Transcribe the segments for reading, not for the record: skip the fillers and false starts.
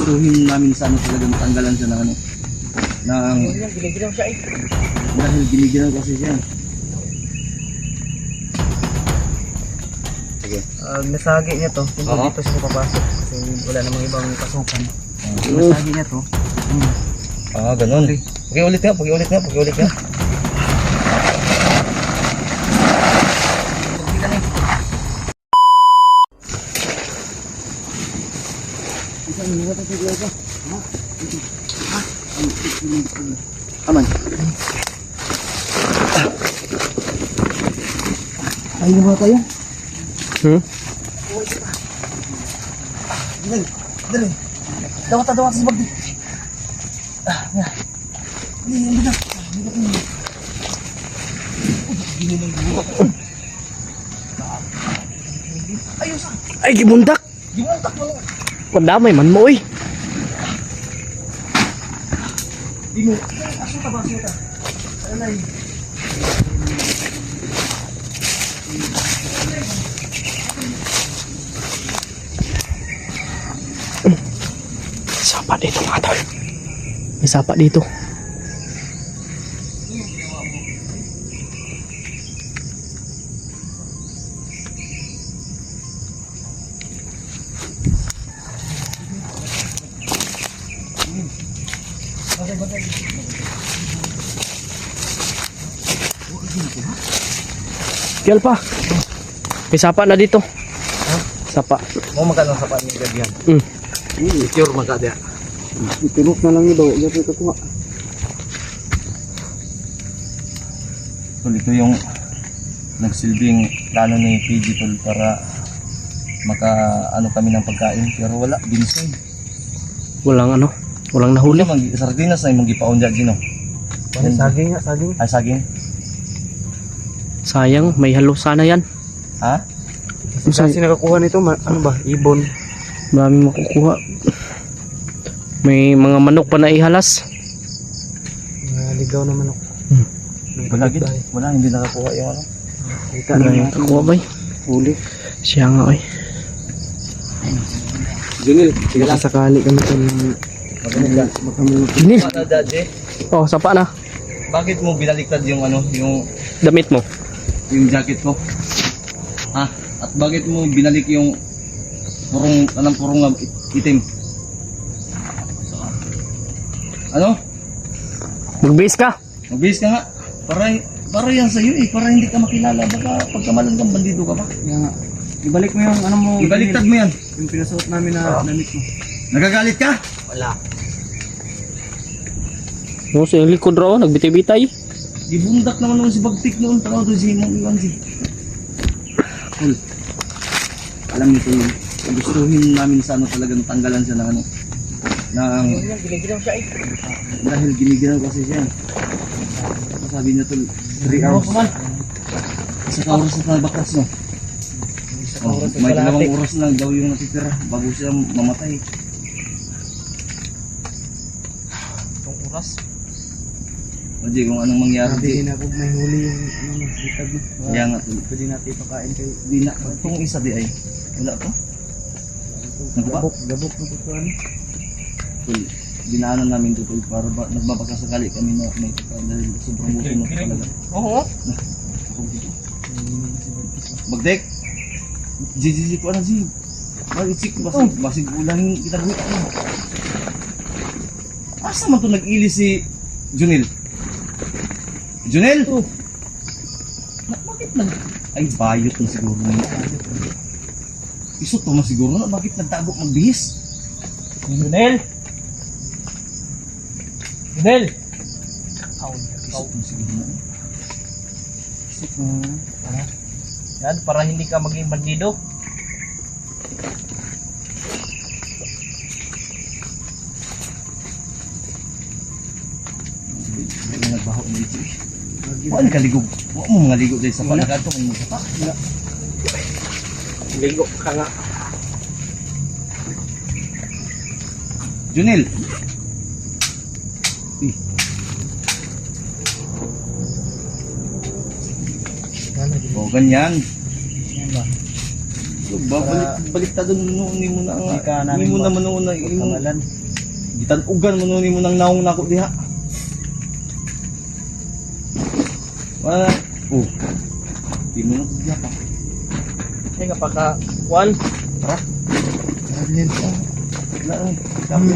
gustuhin namin sa ano talaga matanggalan siya ng ano. Ng... Ginigilaw siya eh. Dahil ginigilaw kasi siya. Sige. Nasagi niya to. Hindi dito siya papasok. Kasi wala namang ibang pasukan. Nasagi niya to. Ganun. Pag-iulit nga. Aman. Ayun na tayo. Dali. Dawat sa bagdi. Ay, gibundak. Pandamay man mo eh. Sapa dito mga tol. May sapa dito. Kiyal pa. May sapa na dito. Sapa. Mau makan ng sapat ni gabihan. Pure magkada. Tinuk na lang daw. Gabi ko tuwa. So, ito yung nagsilbing plano ni PG Tol para maka kami ng pagkain, pero wala binisay. Walang nahuli. Sardinas na yung magipaon dyan gino. Saging. Ay saging. Sayang, may halo sana yan. Ha? Kasi nakakuha nito, ibon. Maraming makukuha. May mga manok pa na ihalas. Ligaw na manok. Wala, hindi nakakuha yung ano. Wala yung nakakuha ba? Huli. Siya nga eh. Junil, Sakali kami ito ng Junil. Oh, sapa na. Bakit mo binaliktad yung yung Damit mo. yung jacket ko? Ha? At bakit mo binalik yung purong itim? Ano? Magbihis ka. Magbihis ka nga. Para yan sa'yo eh. Para hindi ka makilala. Baka pagkamalan kang bandido ka pa. Yan nga. Ibalik mo yung mo. Ibaliktad mo yan. Yung pinasuot namin na damit mo. Nagagalit ka? Wala. No, sa likod raw, nagbitay-bitay. Gibundak naman si Bagtik noon. Tawag doon si Himong Iwan si. Alam niyo yung gustuhin namin sa ano talaga natanggalan siya ng ano. Ginigilaw siya eh. Dahil ginigilaw kasi siya. Sabi niya tol, 3 hours. Sa oras na bakas no. May 2 oras lang daw yung natitira bago siya mamatay. 2 oras. Hindi kung anong mangyari. Hindi na po may huli yung hitag mo. Kaya nga tol. Pwede natin ipakain kayo. Di na. Itong isa di ay. Wala pa. Gabok na po ano. Tol, dinaanan namin ito tol para nagbabakasakali kami na may pagkain dahil sobrang buto na talaga. Oo. Bagdek! Jijiji ko na si. Mag-isik basig ulang kita buit ko. Asa man to nag-ili si Junil? Junil? Bakit ay bayot na siguro niya. Iso to na siguro na bakit nagtago magbihis? Junel! Junel! Iso to na siguro na. Iso to na. Yan, para hindi ka maging bandido. Nagbaho mo dito eh. Huwag kaligog. Huwag mo mga ligog dahil sa panagato. May mga pa. Ligo ka nga. Junil! O ganyan. So, balik ta doon noon mo na Di ka nga. namin Hindi mo naman noon na Pangalan. gitanugan mo noon mo nang naong nako diha. Wala. Oh. Di mo na diha pa. Ay kapaka kuan. Wala.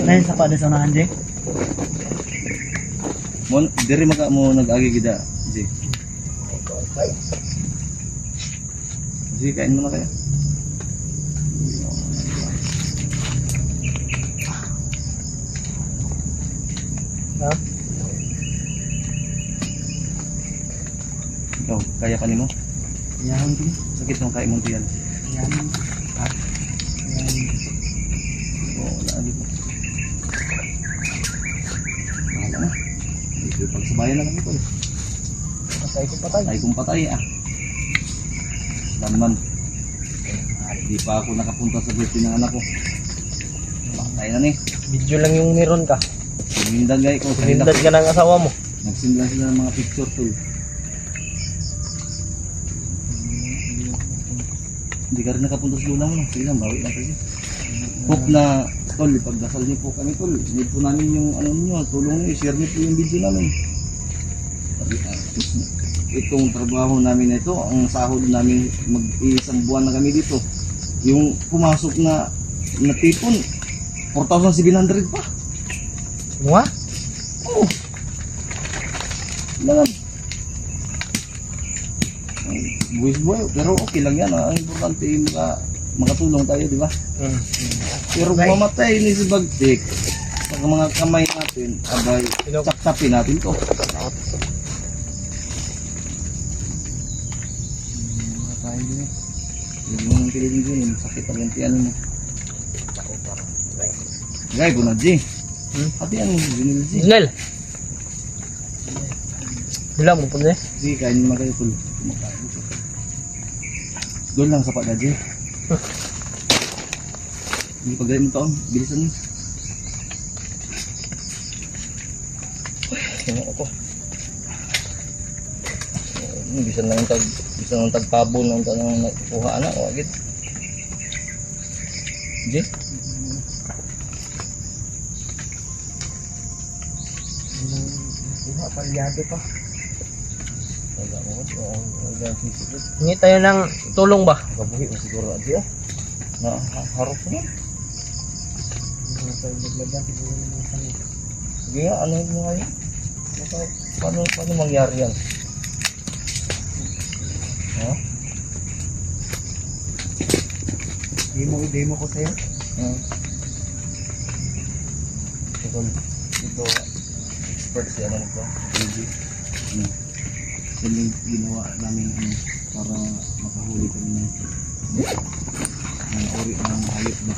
Lain sa pada sa unahan, Jay. Mo diri maka mo nag-agi kita. Ji. Ji, kain mo na kaya. Ha? Ikaw, kaya ka nimo? Yan, Jay. Sakit ng kain mo tiyan. Yan. Oo, wala dito. Wala na. Dito pagsabayan na lang ito. Patay ko patay. Ay kung patay ah. Naman. Di pa ako nakapunta sa birthday ng anak ko. Patay na ni. Video lang yung meron ka. Hindan gay ko. Hindan ka ng asawa mo. Nagsimula sila ng mga picture tool. Hindi ka rin nakapunta sa luna mo. Sige lang, bawi lang tayo. Hope na, tol, ipagdasal niyo po kami, tol. Need po namin yung ano niyo, tulong niyo, share niyo po yung video namin. Itong trabaho namin na ito, ang sahod namin, mag-iisang buwan na kami dito. Yung pumasok na tipon, 4,700 pa. Nga? Oo. Lang. Buwis buhay, pero okay lang yan. Ang importante yung makatulong tayo, di ba? Pero kung mamatay ni si Bagtik, sa mga kamay natin, abay, tsap-tsapin natin to. Yung kiligin din, sakit ang yung tiyan mo. Gay, bunad G. Hatian mo, Junil G. Junel. Bilang mo po na eh. Sige, kain mo kayo tuloy. Doon lang sa pagkaji. Hindi pag-gaya mo taon, bilisan mo. Sino ako? Bisan lang ang tagpabo ng tanong nakuha na o agad. Di? Nakuha, palyado pa. Wala mo, wala sisipit. Hingi tayo ng tulong ba? Kabuhi mo siguro ati ah. Na harap mo. Naglagan siguro ng mga kanito. Sige nga, ano mo ngayon? Paano mangyari yan? Ha? Demo ko sa'yo. Ito, expert si ano nito, Luigi. Yan yung ginawa namin para makahuli kami ng uri ng hayop ba.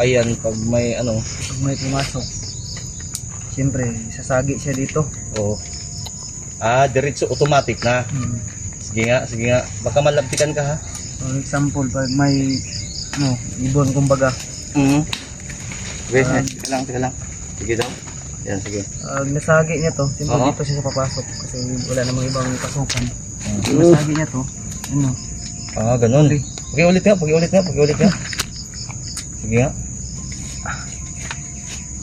Ayan, pag may ano, Pag may pumasok, siyempre, sasagi siya dito. oh. Diretso automatic na. Sige nga. Baka malagpitan ka ha. For example, pag may ibon kumbaga, Wait, teka lang. Sige daw. Yan, sige. nasagi niya to, siyempre Oo. dito siya papasok kasi wala namang ibang pasukan. Nasagi niya to, Ganun. Pag-iulit nga. Sige nga.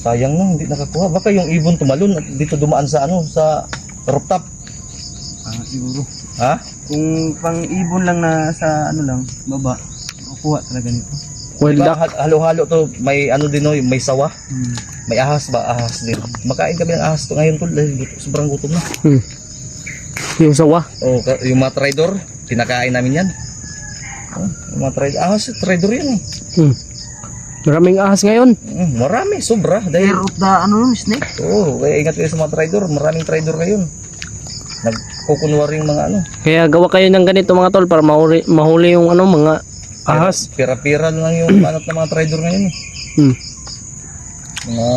Sayang na, hindi nakakuha. Baka yung ibon tumalon at dito dumaan sa sa rooftop. Siguro. Ha? Kung pang ibon lang na sa baba, makukuha talaga nito. Well, Diba, duck. halo-halo to, may din no, may sawa. May ahas ba? Ahas din. Makain kami ng ahas to ngayon tol dahil sobrang gutom na. Yung sawa. Oh, yung mga trader, kinakain namin yan. Yung mga trader yan eh. Maraming ahas ngayon. Marami, sobra. Fear Dahil, of the snake? kaya ingat kayo sa mga trader. Maraming trader ngayon. Nagkukunwaring mga Kaya gawa kayo ng ganito mga tol para mahuli yung mga ahas. Pira-pira lang yung ng mga trader ngayon eh. Mga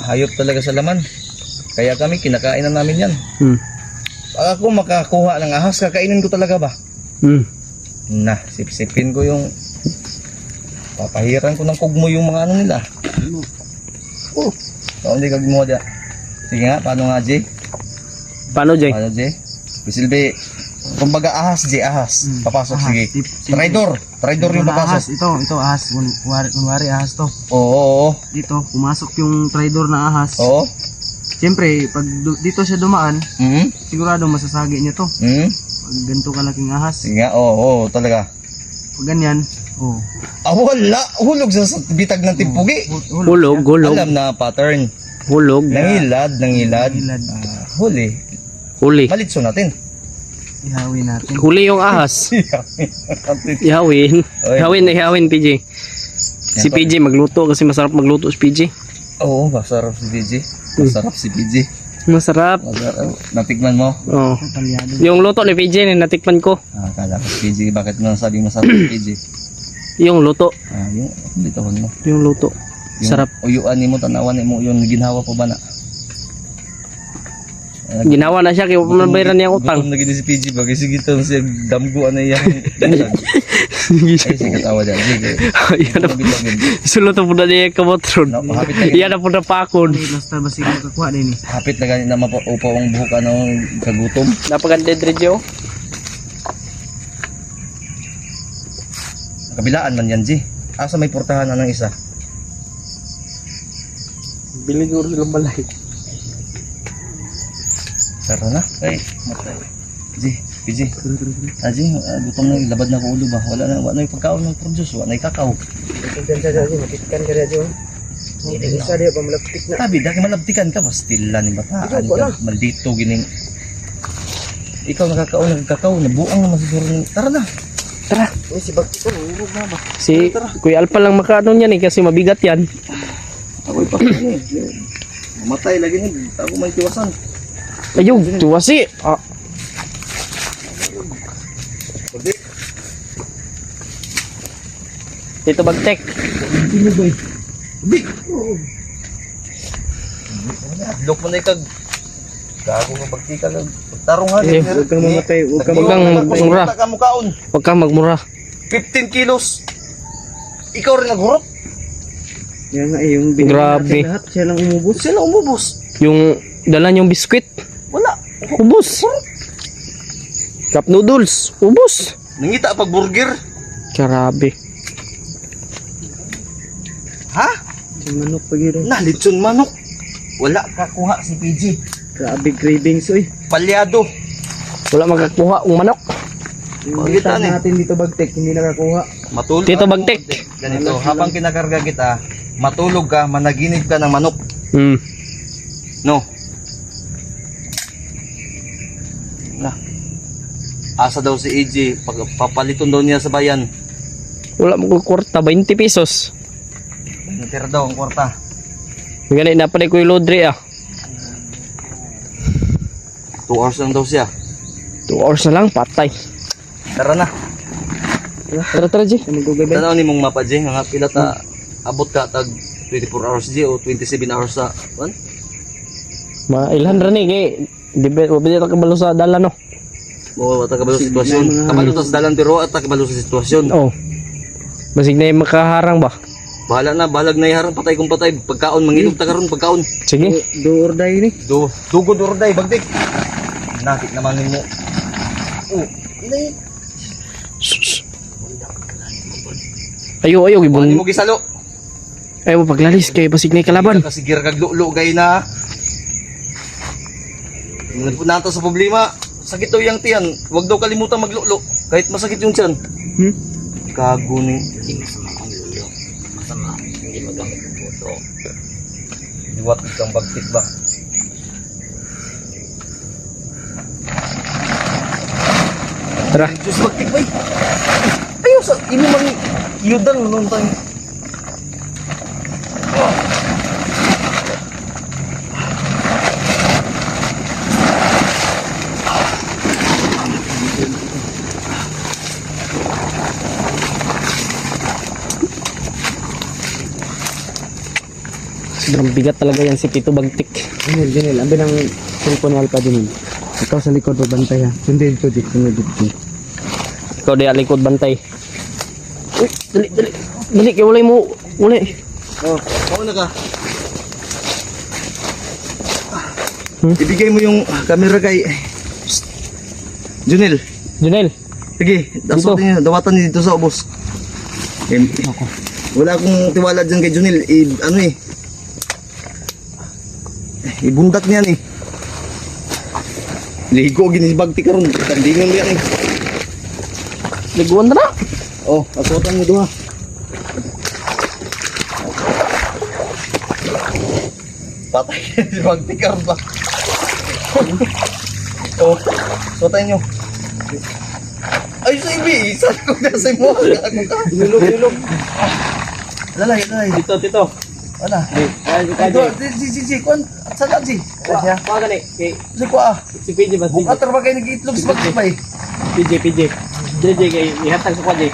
hayop talaga sa laman. Kaya kami, kinakain na namin yan. Pag ako makakuha ng ahas, kakainin ko talaga ba? Sipsipin ko yung papahiran ko ng kugmo yung mga nila. Hindi ka gumawa dyan. Sige nga, paano nga, Jay? Paano, Jay? Paano, Jay? Bisilbi, kumbaga ahas, Jay, ahas. Papasok, sige. Traidor yung Ahas, papasok. ito ahas. Kunwari ahas to. Oo, Dito, pumasok yung traidor na ahas. oo. Siyempre, pag dito siya dumaan, Mm, sigurado masasagi niya to. mm. Pag ganito kalaking ahas. Sige nga, oo, talaga. Pag ganyan, Wala, hulog sa bitag ng timpugi. Hulog, hulog. Alam na pattern. Hulog. Nangilad. Ilad. Huli. Huli. Malitso natin. Ihawin natin. Huli yung ahas. Ihawin. Oy. Ihawin, PJ. Si PJ magluto kasi masarap magluto si PJ. Oo, masarap si PJ. Masarap si PJ. Masarap. Masarap. Natikman mo? Oh. Talyado. Yung luto ni PJ na natikman ko. Kala ko si PJ. Bakit mo nasabi masarap si PJ? Yung luto. Yung bitahon mo. Yung luto. Yung Sarap. Uyuan ni mo, tanawan ni mo, yung ginhawa pa ba na? Ginawa na siya kaya mabayaran niya ang utang. Gutom na gini si PJ. Bagay sige ito siya damgo ano yan. Ay, sige katawa dyan. Sige. Yan na. Isulo to po na niya kamotron. Hapit na Yan na po na pakon. Basta basi kakuha din eh. Hapit na ganit na mapaupaw ang buhok ng kagutom. Napaganda Dredjo. Kabilaan man yan, G. Asa may portahan na ng isa. Bilig ko silang balay. Tara na. Ay, matay. G, PJ. G, gutom na, labad na ko ulo ba? Wala na yung pagkaon ng produce. Wala na yung kakao. Tingnan siya dyan, matikan ka dyan dyan. Hindi isa diya pa malapit na. Tabi, dahil malabtikan ka. Bastila ni bataan ka. Maldito, gining. Ikaw nakakaon, nagkakaon. Nabuang naman siguro. Tara na. Tara. Uy, si Bagti ko, nahulog na ba? Si Kuya Alpa lang makaano niyan eh kasi mabigat yan. Ako'y pakini. Mamatay lagi ni. Ako may tiwasan. Ayun, tuwasi. Ah. Dito bagtek. Sino ba eh? Big! Lok mo na ikag. Gago ka pagtika lang. Tarungan. Eh, Huwag kang mamatay, huwag kang Huwag kang magmura. Kamukaon. Huwag kang magmura. 15 kilos. Ikaw rin naghurot. Yan nga eh, yung binigyan Grabe. natin lahat, siya lang umubos. Sila umubos. Yung dala niyong biskwit. Wala. Ubus. Cup noodles. Ubus. Nangita pag burger. Grabe. Ha? Yung manok pag yun. Nalitson manok. Wala kakuha si PG. Grabe cravings, uy. Palyado. Wala magkakuha ang manok. Yung Pagkita staff ni. natin dito Bagtek, hindi nakakuha. Matulog. Tito Bagtek. Ganito, habang kinakarga kita, matulog ka, managinip ka ng manok. Hmm. No. Na. Asa daw si AJ, papaliton daw niya sa bayan. Wala magkukwarta. 20 pesos. Natira daw ang kwarta. Ganit na pala ko yung laundry ah. 2 hours lang daw siya. 2 hours na lang. Patay. Tara na. Tara tara G. Magugabay. Tanaw ni mong mapa, J. Nga pila ta, abot ka tag 24 hours, J, o 27 hours sa, one? Mailhan rin eh. Kaya, di ba ito kabalo sa dala no? O, at kabalo sa sitwasyon. Kabalo sa dalan pero at kabalo sa sitwasyon. Oo. Basig na yung makaharang ba? Bahala na, balag na iharang patay kung patay. Pagkaon, mangilog ta karon pagkaon. Sige. Do or die ni. Dugod orday, bagdik. Nakit naman mo. Oh, inay. Sus. Ayo, ayo. Ano Ibon. mo gisalo? Ayaw mo paglalis kay basig na yung kalaban. Kasi gira kag lulo gay na. Nagpunta sa problema. Sakit daw yung tiyan. Huwag daw kalimutan maglulo. Kahit masakit yung tiyan. Gago ni. Liwat kang bagtik ba? Tara. Diyos bagtik ba? Ayaw sa ino man yudan mo nung tayo. Sobrang bigat talaga yan si Tito Bagtik. Janel, ambil ang cellphone ni Alpa Janel. Ikaw sa likod babantay ha. Sundin ko dito, sundin dito. Ikaw di alikod bantay. Uy, dali, dali. Dali, kaya walay mo. Walay. Oh, na ka. Ibigay mo yung camera kay Junel. Junel. Sige, dasutin niyo, dawatan niyo dito sa ubos. Wala akong tiwala dyan kay Junel. Ano eh. Ibundak niyan eh. Ligo, ginisbagti ka ron. Tandingan mo yan eh. Liguan na. Oh, asutan mo doon ha. Patay, ginisbagti ka ron ba? Oh, asutan nyo. Ay, sa ibi, saan ko nasa mo? Ilog. Lalay. Tito. Wala. Ito, si, kuan, saan ka, si? Kuha gani. Si, kuha. Si PJ ba? Bukatar ba kayo nag-iitlog sa bagay pa eh? PJ. JJ kay ihatag sa kuha, Jay.